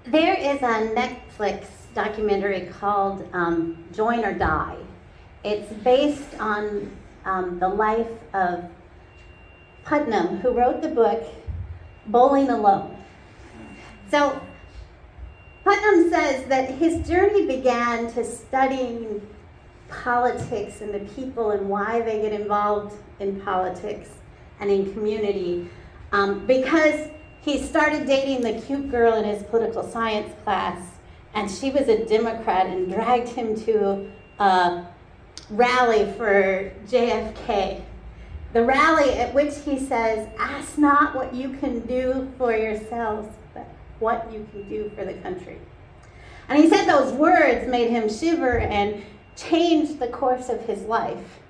There is a Netflix documentary called Join or Die. It's based on the life of Putnam, who wrote the book Bowling Alone. So Putnam says that his journey began to studying politics and the people and why they get involved in politics and in community because he started dating the cute girl in his political science class, and she was a Democrat and dragged him to a rally for JFK. The rally at which he says, "Ask not what you can do for yourselves, but what you can do for the country." And he said those words made him shiver and changed the course of his life.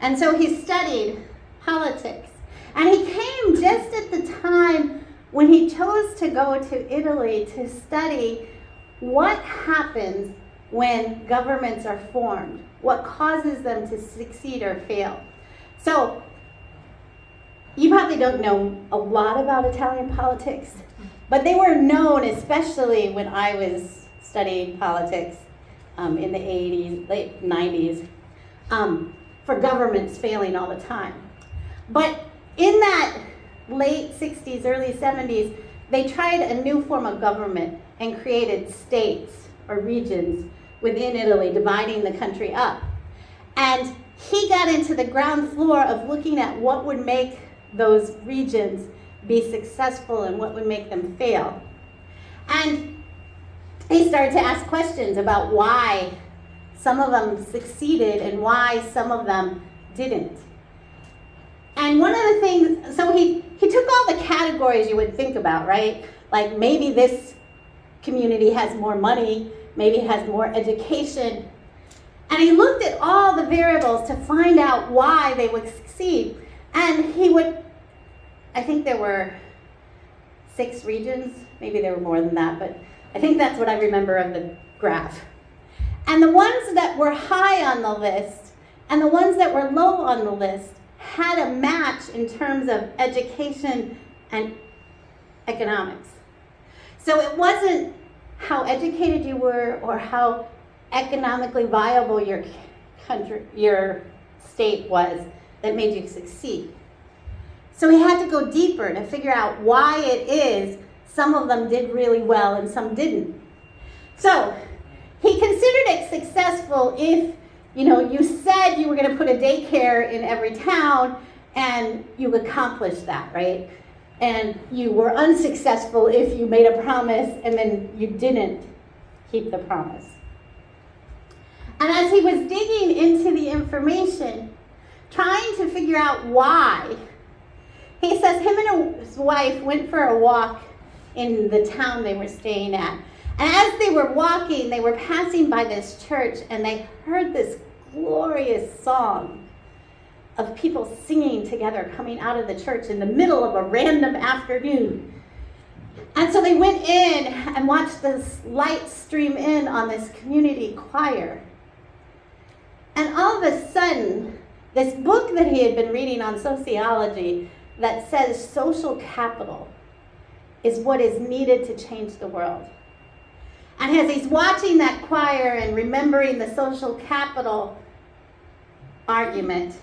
And so he studied politics. And he came just at the time when he chose to go to Italy to study what happens when governments are formed, what causes them to succeed or fail. So, you probably don't know a lot about Italian politics, but they were known, especially when I was studying politics in the 80s, late 90s, for governments failing all the time. But in that late 60s, early 70s, they tried a new form of government and created states or regions within Italy, dividing the country up. And he got into the ground floor of looking at what would make those regions be successful and what would make them fail. And he started to ask questions about why some of them succeeded and why some of them didn't. And one of the things, so he took all the categories you would think about, right? Like maybe this community has more money, maybe has more education. And he looked at all the variables to find out why they would succeed. And he would, I think there were 6 regions, maybe there were more than that, but I think that's what I remember of the graph. And the ones that were high on the list and the ones that were low on the list had a match in terms of education and economics. So it wasn't how educated you were or how economically viable your country, your state was that made you succeed. So he had to go deeper to figure out why it is some of them did really well and some didn't. So he considered it successful if, you said you were going to put a daycare in every town and you accomplished that, right? And you were unsuccessful if you made a promise and then you didn't keep the promise. And as he was digging into the information, trying to figure out why, he says him and his wife went for a walk in the town they were staying at. And as they were walking, they were passing by this church and they heard this glorious song of people singing together coming out of the church in the middle of a random afternoon. And so they went in and watched this light stream in on this community choir. And all of a sudden, this book that he had been reading on sociology that says social capital is what is needed to change the world. And as he's watching that choir and remembering the social capital argument,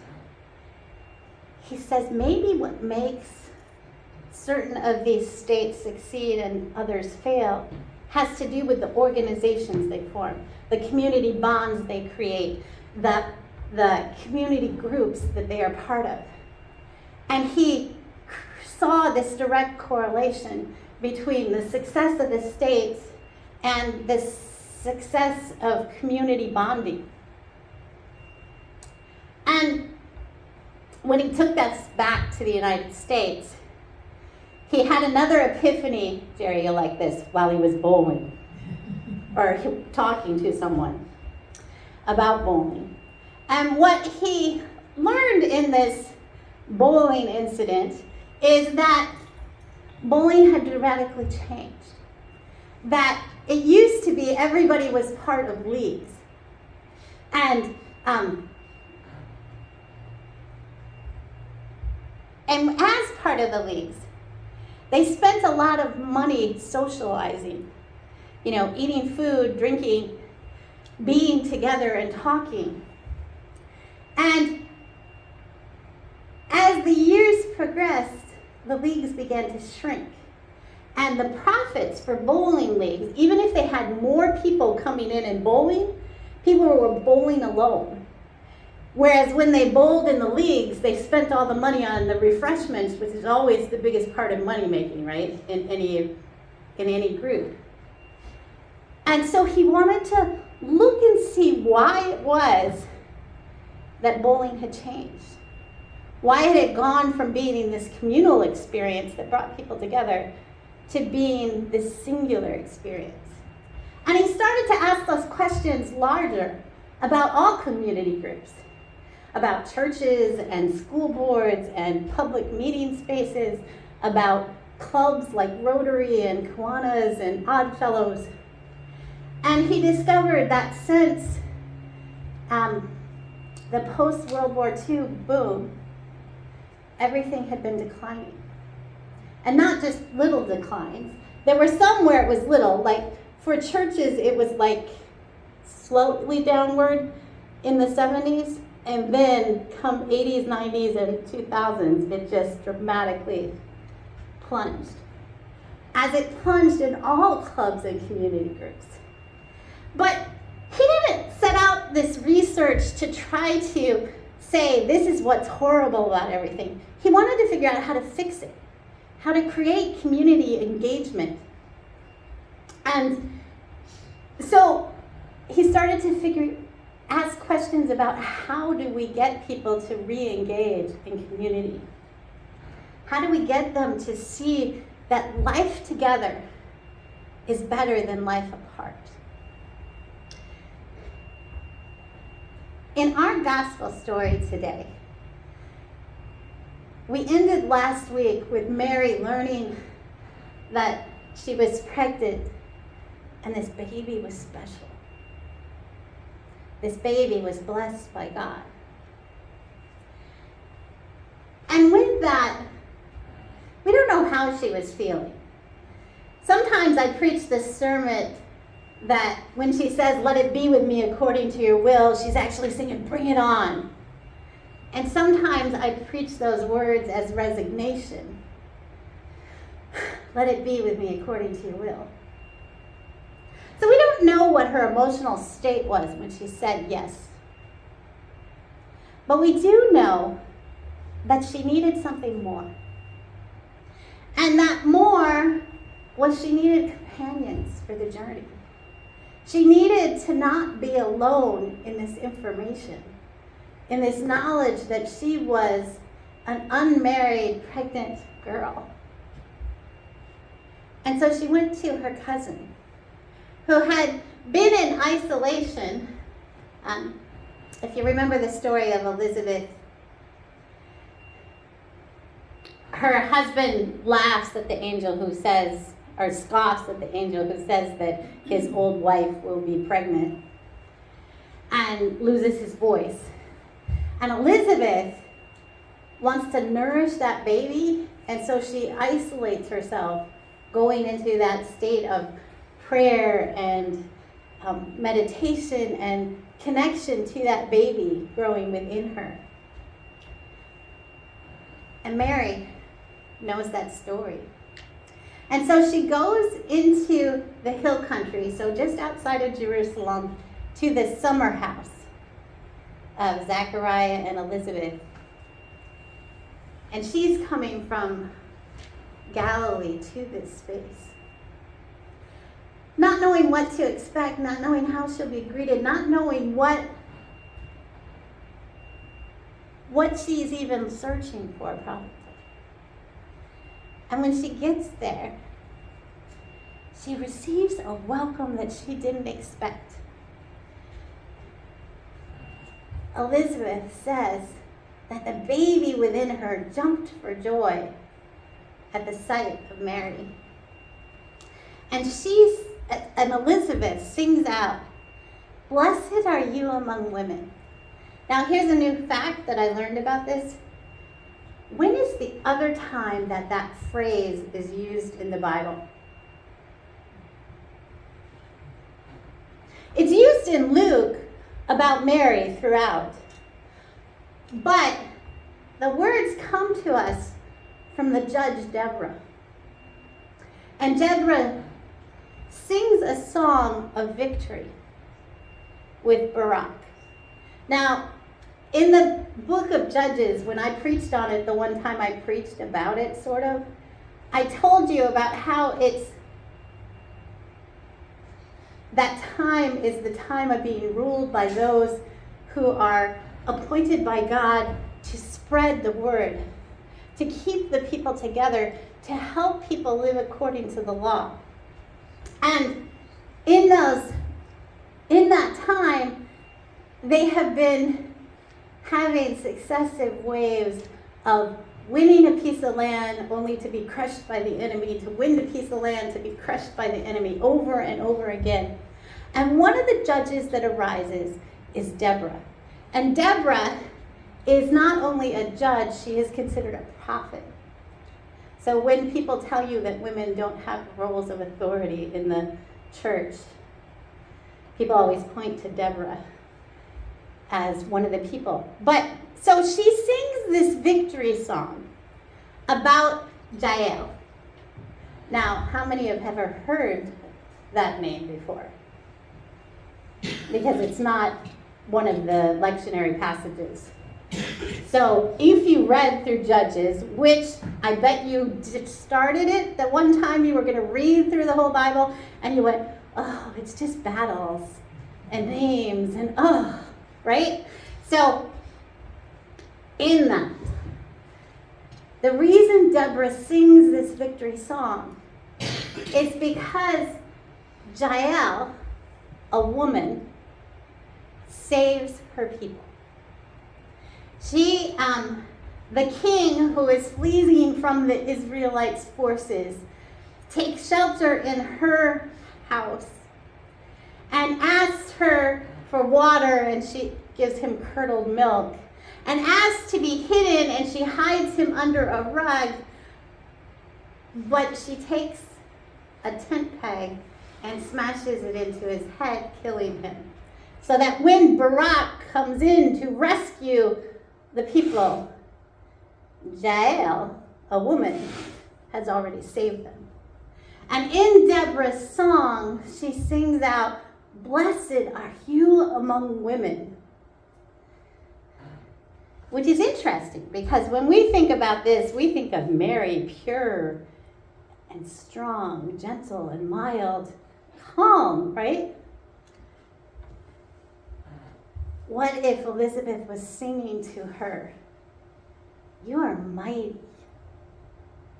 he says maybe what makes certain of these states succeed and others fail has to do with the organizations they form, the community bonds they create, the community groups that they are part of. And he saw this direct correlation between the success of the states and the success of community bonding. And when he took that back to the United States, he had another epiphany, Jerry, you'll like this, while he was bowling or talking to someone about bowling. And what he learned in this bowling incident is that bowling had dramatically changed. That it used to be everybody was part of leagues. And as part of the leagues, they spent a lot of money socializing eating food, drinking, being together and talking. And as the years progressed, the leagues began to shrink. And the profits for bowling leagues, even if they had more people coming in and bowling, people were bowling alone. Whereas when they bowled in the leagues, they spent all the money on the refreshments, which is always the biggest part of money making, right? In any group. And so he wanted to look and see why it was that bowling had changed. Why had it gone from being this communal experience that brought people together to being this singular experience? And he started to ask those questions larger about all community groups, about churches and school boards and public meeting spaces, about clubs like Rotary and Kiwanis and Oddfellows. And he discovered that since the post-World War II boom, everything had been declining. And not just little declines. There were some where it was little, like for churches it was like slowly downward in the 70s, and then come 80s, 90s, and 2000s, it just dramatically plunged. As it plunged in all clubs and community groups. But he didn't set out this research to try to say, this is what's horrible about everything. He wanted to figure out how to fix it, how to create community engagement. And so he started to ask questions about how do we get people to re-engage in community? How do we get them to see that life together is better than life apart? In our gospel story today, we ended last week with Mary learning that she was pregnant and this baby was special. This baby was blessed by God. And with that, we don't know how she was feeling. Sometimes I preach this sermon that when she says, let it be with me according to your will, she's actually singing, bring it on. And sometimes I preach those words as resignation. Let it be with me according to your will. So we don't know what her emotional state was when she said yes. But we do know that she needed something more. And that more was she needed companions for the journey. She needed to not be alone in this information, in this knowledge that she was an unmarried, pregnant girl. And so she went to her cousin, who had been in isolation. If you remember the story of Elizabeth, her husband laughs at the angel who says, or scoffs at the angel who says that his old wife will be pregnant, and loses his voice. And Elizabeth wants to nourish that baby, and so she isolates herself, going into that state of prayer and meditation and connection to that baby growing within her. And Mary knows that story. And so she goes into the hill country, so just outside of Jerusalem, to the summer house of Zachariah and Elizabeth. And she's coming from Galilee to this space. Not knowing what to expect, not knowing how she'll be greeted, not knowing what she's even searching for, probably. And when she gets there, she receives a welcome that she didn't expect. Elizabeth says that the baby within her jumped for joy at the sight of Mary. And Elizabeth sings out, "Blessed are you among women." Now here's a new fact that I learned about this. When is the other time that phrase is used in the Bible? It's used in Luke about Mary throughout. But the words come to us from the judge Deborah. And Deborah sings a song of victory with Barak. Now, in the book of Judges, when I preached on it, the one time I preached about it, sort of, I told you about how that time is the time of being ruled by those who are appointed by God to spread the word, to keep the people together, to help people live according to the law. And in that time, they have been having successive waves of winning a piece of land only to be crushed by the enemy, to win the piece of land to be crushed by the enemy over and over again. And one of the judges that arises is Deborah. And Deborah is not only a judge, she is considered a prophet. So when people tell you that women don't have roles of authority in the church, people always point to Deborah as one of the people. But so she sings this victory song about Jael. Now, how many have ever heard that name before? Because it's not one of the lectionary passages. So if you read through Judges, which I bet you started it, that one time you were going to read through the whole Bible, and you went, oh, it's just battles and names and oh, right? So in that, the reason Deborah sings this victory song is because Jael, a woman, saves her people. She, the king who is fleeing from the Israelites' forces, takes shelter in her house and asks her for water, and she gives him curdled milk, and asks to be hidden, and she hides him under a rug, but she takes a tent peg and smashes it into his head, killing him. So that when Barak comes in to rescue the people, Jael, a woman, has already saved them. And in Deborah's song, she sings out, "Blessed are you among women." Which is interesting, because when we think about this, we think of Mary, pure and strong, gentle and mild, calm, right? What if Elizabeth was singing to her, "You are mighty,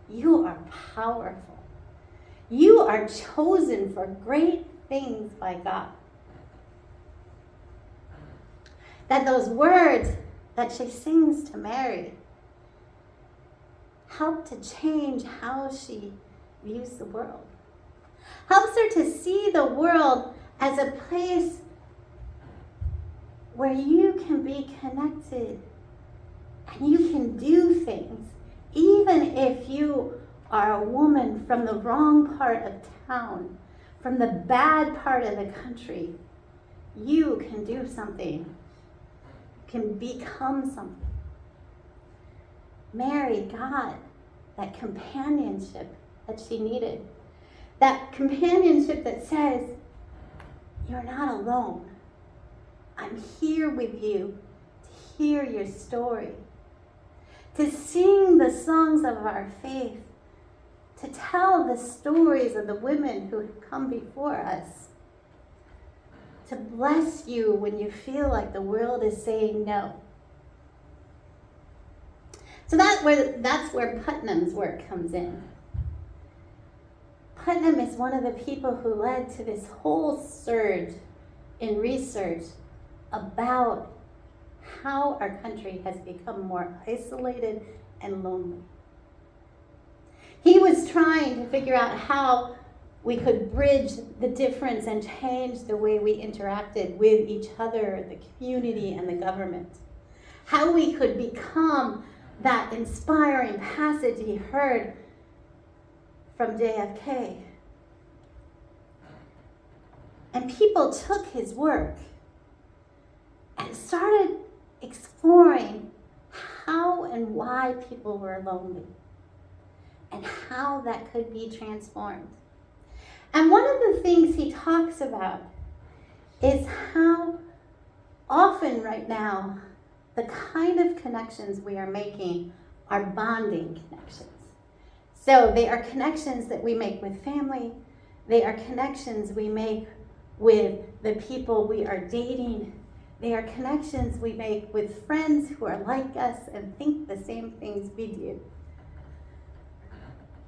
you are powerful, you are chosen for great things by God"? That those words that she sings to Mary help to change how she views the world. Helps her to see the world as a place where you can be connected and you can do things, even if you are a woman from the wrong part of town, from the bad part of the country. You can do something, can become something. Mary got that companionship that she needed. That companionship that says, you're not alone. I'm here with you to hear your story, to sing the songs of our faith, to tell the stories of the women who have come before us, to bless you when you feel like the world is saying no. So that's where Putnam's work comes in. Putnam is one of the people who led to this whole surge in research about how our country has become more isolated and lonely. He was trying to figure out how we could bridge the difference and change the way we interacted with each other, the community, and the government. How we could become that inspiring passage he heard from JFK. And people took his work and started exploring how and why people were lonely and how that could be transformed. And one of the things he talks about is how often right now the kind of connections we are making are bonding connections. So they are connections that we make with family. They are connections we make with the people we are dating. They are connections we make with friends who are like us and think the same things we do.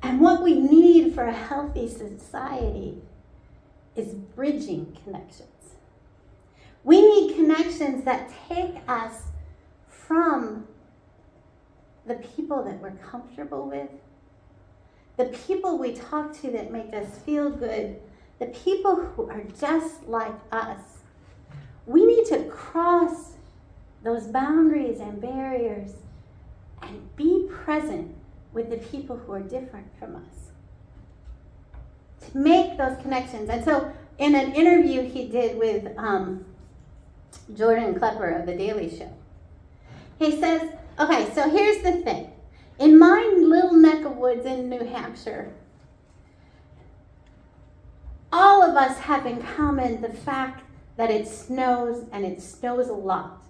And what we need for a healthy society is bridging connections. We need connections that take us from the people that we're comfortable with, the people we talk to that make us feel good, the people who are just like us. We need to cross those boundaries and barriers and be present with the people who are different from us. To make those connections. And so in an interview he did with Jordan Klepper of The Daily Show, he says, okay, so here's the thing. In my little neck of woods in New Hampshire, all of us have in common the fact that it snows, and it snows a lot.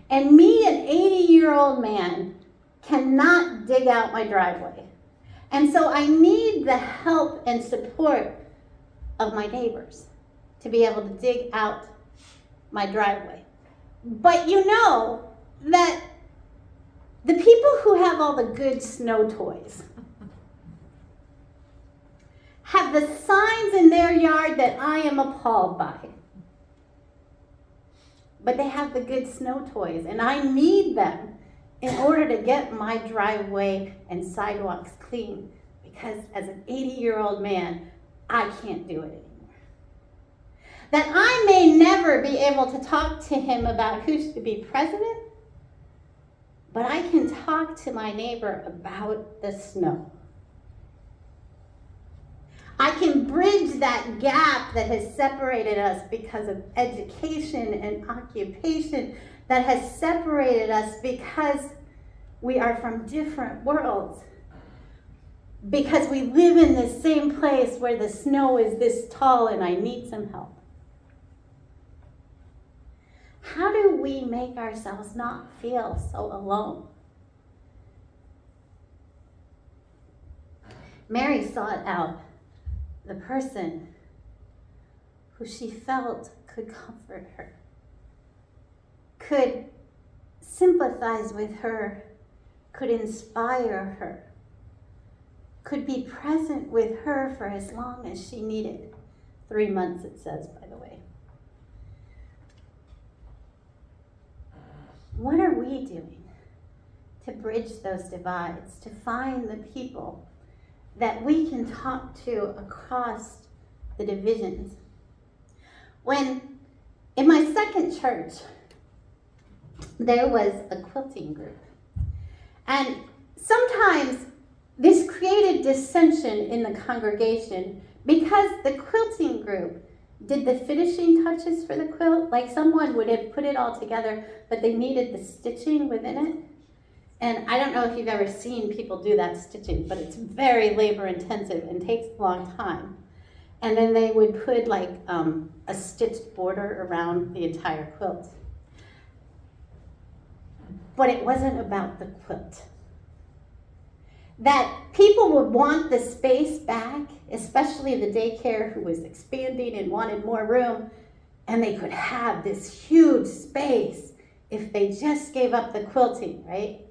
And me, an 80-year-old man, cannot dig out my driveway. And so I need the help and support of my neighbors to be able to dig out my driveway. But you know that the people who have all the good snow toys have the signs in their yard that I am appalled by. But they have the good snow toys, and I need them in order to get my driveway and sidewalks clean, because as an 80-year-old man, I can't do it anymore. That I may never be able to talk to him about who should be president, but I can talk to my neighbor about the snow. I can bridge that gap that has separated us because of education and occupation, that has separated us because we are from different worlds, because we live in the same place where the snow is this tall and I need some help. How do we make ourselves not feel so alone? Mary sought out the person who she felt could comfort her, could sympathize with her, could inspire her, could be present with her for as long as she needed. 3 months, it says, by the way. What are we doing to bridge those divides, to find the people that we can talk to across the divisions? When in my second church, there was a quilting group. And sometimes this created dissension in the congregation because the quilting group did the finishing touches for the quilt. Like someone would have put it all together, but they needed the stitching within it. And I don't know if you've ever seen people do that stitching, but it's very labor intensive and takes a long time. And then they would put like a stitched border around the entire quilt. But it wasn't about the quilt. That people would want the space back, especially the daycare who was expanding and wanted more room, and they could have this huge space if they just gave up the quilting, right?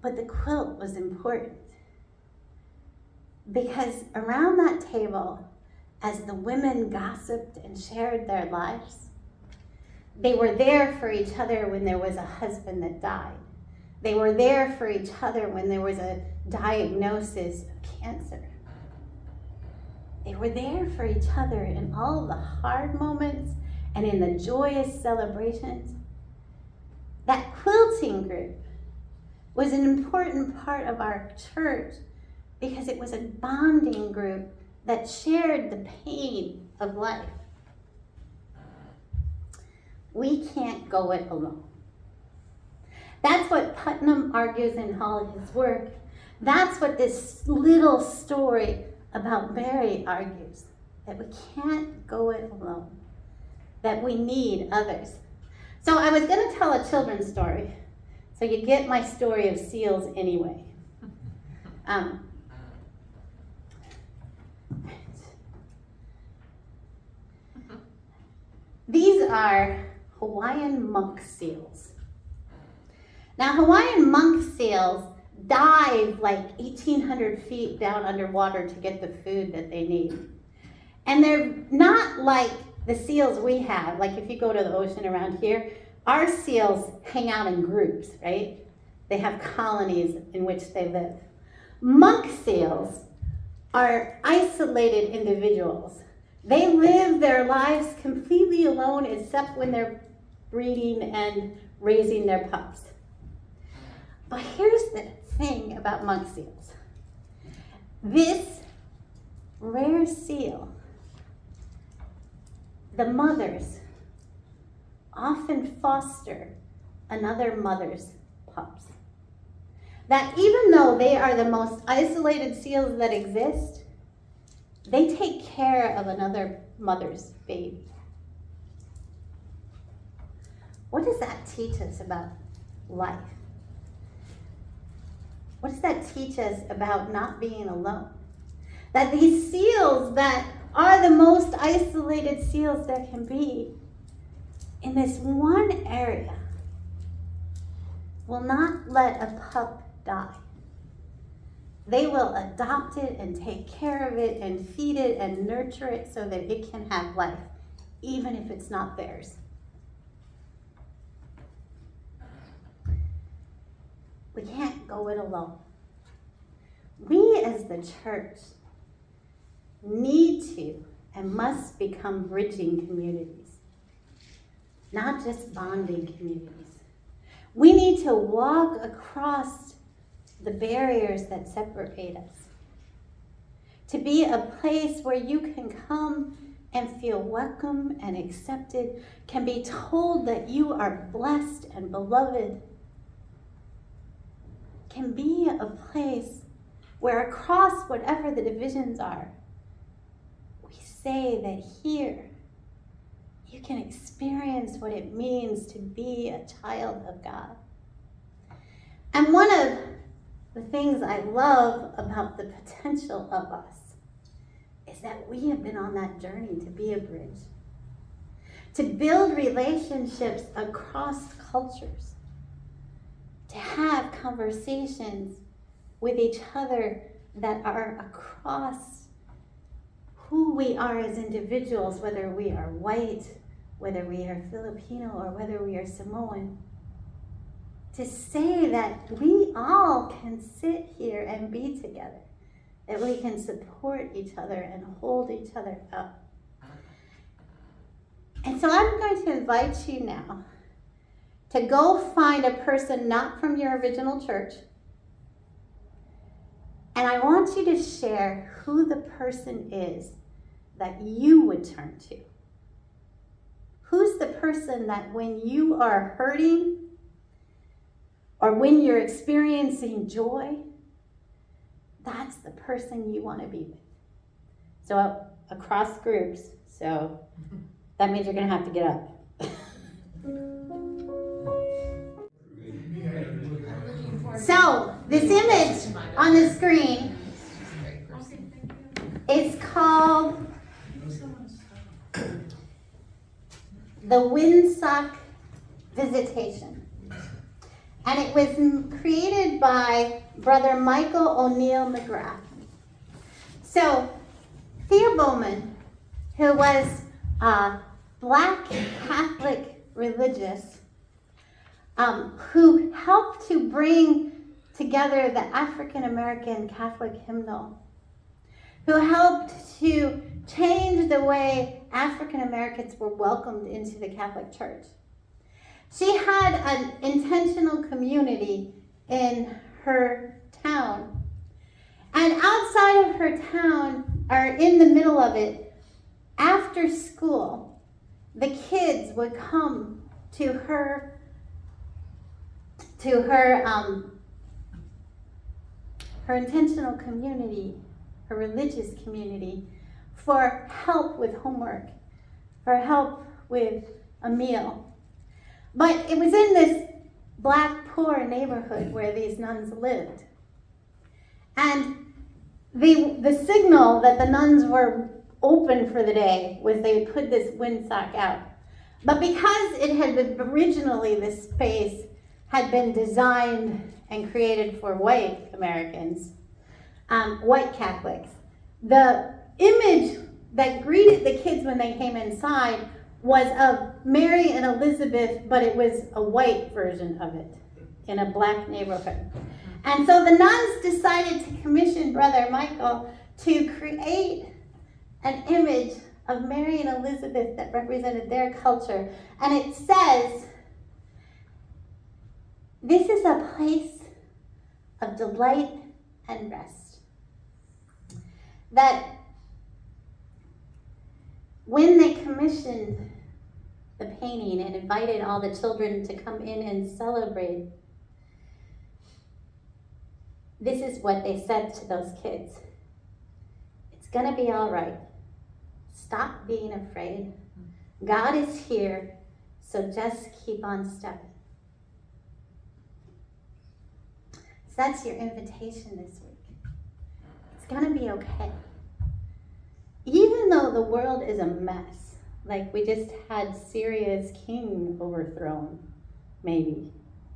But the quilt was important because around that table, as the women gossiped and shared their lives, they were there for each other when there was a husband that died. They were there for each other when there was a diagnosis of cancer. They were there for each other in all the hard moments and in the joyous celebrations. That quilting group was an important part of our church because it was a bonding group that shared the pain of life. We can't go it alone. That's what Putnam argues in all of his work. That's what this little story about Mary argues, that we can't go it alone, that we need others. So I was going to tell a children's story, so you get my story of seals anyway. These are Hawaiian monk seals. Now, Hawaiian monk seals dive like 1,800 feet down underwater to get the food that they need. And they're not like the seals we have. Like if you go to the ocean around here, our seals hang out in groups, right? They have colonies in which they live. Monk seals are isolated individuals. They live their lives completely alone except when they're breeding and raising their pups. But here's the thing about monk seals. This rare seal, the mothers often foster another mother's pups. That even though they are the most isolated seals that exist, they take care of another mother's baby. What does that teach us about life? What does that teach us about not being alone? That these seals that are the most isolated seals there can be, in this one area, will not let a pup die. They will adopt it and take care of it and feed it and nurture it so that it can have life, even if it's not theirs. We can't go it alone. We as the church need to and must become bridging communities, not just bonding communities. We need to walk across the barriers that separate us, to be a place where you can come and feel welcome and accepted, can be told that you are blessed and beloved, can be a place where across whatever the divisions are, we say that here you can experience what it means to be a child of God. And one of the things I love about the potential of us is that we have been on that journey to be a bridge, to build relationships across cultures, to have conversations with each other that are across who we are as individuals, whether we are white, whether we are Filipino, or whether we are Samoan. To say that we all can sit here and be together, that we can support each other and hold each other up. And so I'm going to invite you now to go find a person not from your original church, and I want you to share who the person is that you would turn to. Who's the person that when you are hurting or when you're experiencing joy, that's the person you want to be with. So across groups, so that means you're going to have to get up. So this image on the screen is called the Windsock Visitation. And it was created by Brother Michael O'Neill McGrath. So Theo Bowman, who was a Black Catholic religious, who helped to bring together the African American Catholic hymnal, who helped to change the way African Americans were welcomed into the Catholic Church. She had an intentional community in her town. And outside of her town, or in the middle of it, after school, the kids would come to her her intentional community, her religious community, for help with homework, for help with a meal. But it was in this black, poor neighborhood where these nuns lived. And the signal that the nuns were open for the day was they would put this windsock out. But because it had been originally, this space had been designed and created for white Americans, white Catholics, the image that greeted the kids when they came inside was of Mary and Elizabeth, but it was a white version of it in a black neighborhood. And so the nuns decided to commission Brother Michael to create an image of Mary and Elizabeth that represented their culture. And it says, "This is a place of delight and rest." That when they commissioned the painting and invited all the children to come in and celebrate, this is what they said to those kids: "It's gonna be all right. Stop being afraid. God is here, so just keep on stepping." So that's your invitation this week. It's gonna be okay. Even though the world is a mess, like we just had Syria's king overthrown, maybe.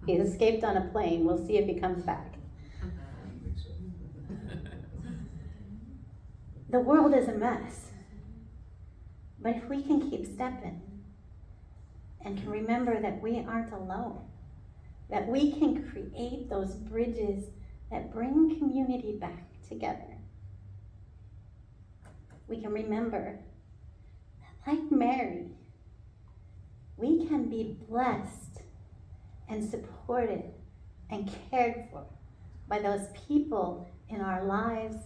He escaped on a plane. We'll see if he comes back. The world is a mess. But if we can keep stepping and can remember that we aren't alone, that we can create those bridges that bring community back together, we can remember that, like Mary, we can be blessed and supported and cared for by those people in our lives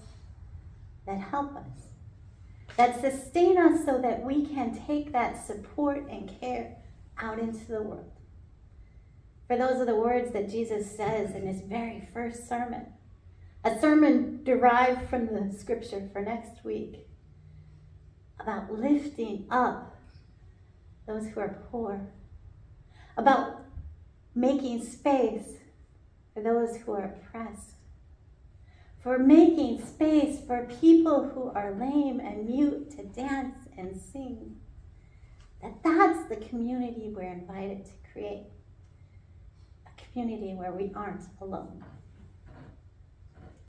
that help us, that sustain us so that we can take that support and care out into the world. For those are the words that Jesus says in his very first sermon, a sermon derived from the scripture for next week, about lifting up those who are poor, about making space for those who are oppressed, for making space for people who are lame and mute to dance and sing. That's the community we're invited to create, a community where we aren't alone.